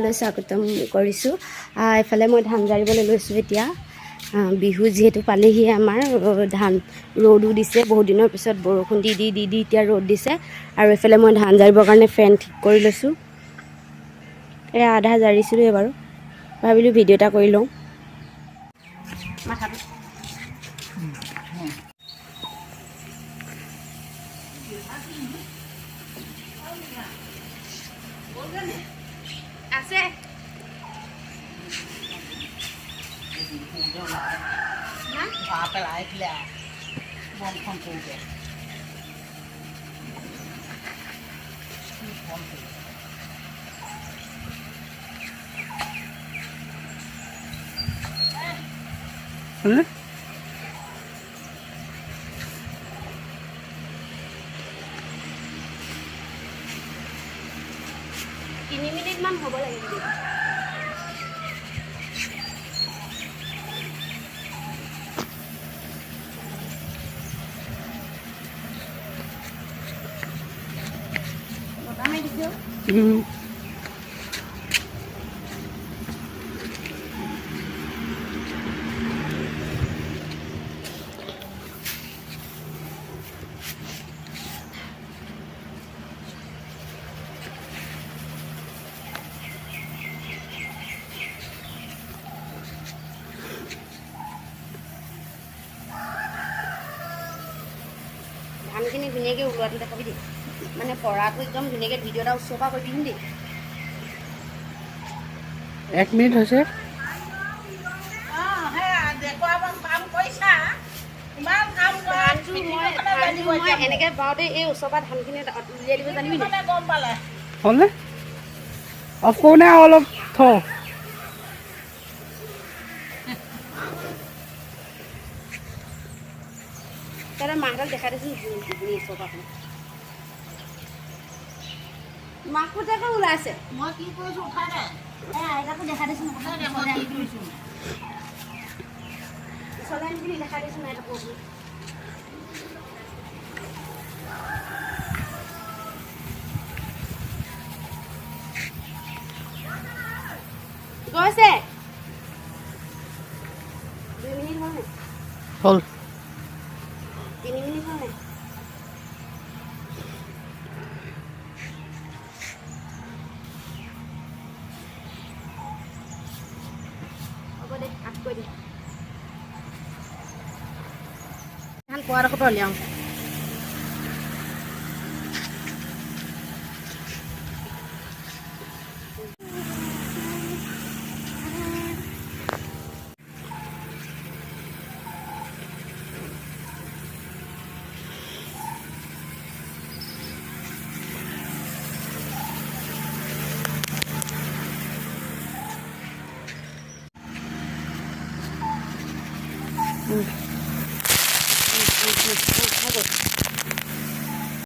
কৰিবলৈ স্বাগতম কৰিছোঁ। এফালে মই ধান জাৰিবলৈ লৈছোঁ এতিয়া। বিহু যিহেতু পালেহি আমাৰ, ধান ৰ'দো দিছে, বহুত দিনৰ পিছত বৰষুণ দি এতিয়া ৰ'দ দিছে। আৰু এইফালে মই ধান জাৰিবৰ কাৰণে ফেন ঠিক কৰি লৈছোঁ। এয়া আধা জাৰিছিলোঁ বাৰু, ভাবিলোঁ ভিডিঅ' এটা কৰি লওঁ। আছে তিনি মিনিটমান হ'ব লাগিব। ধানখিনি ধুনীয়াকৈ ওলোৱাটো দেখাবি দেই, মানে পৰাটো একদম ধুনীয়াকৈ ভিডিঅ' এটা ওচৰৰ পৰা কৰি দিম দেই। 1 মিনিট হৈছে। মই এনেকৈ বাওঁতে এই ওচৰৰ পৰা ধানখিনি উলিয়াই দিব জানিবি নেকি? হ'লনে? অফ কৰোঁ নে অলপ থওঁ? তই মাকডাল দেখাই দেচোন ওচৰৰ পৰা। মাকটো দেখোন ওলাইছে। মই কি কৰিছোঁ উঠাই দে। আইতাকো দেখাই দেচোন, ওচৰলৈ আনি দেখাই দেচোন আইতাকো। গৈছে 2 মিনিট হ'ল নাই? হ'ল 3 মিনিট হ'ল নাই? হ'ব দে, কাট কৰি দে। ধান পোৱাৰ আকৌ উলিয়াওঁ।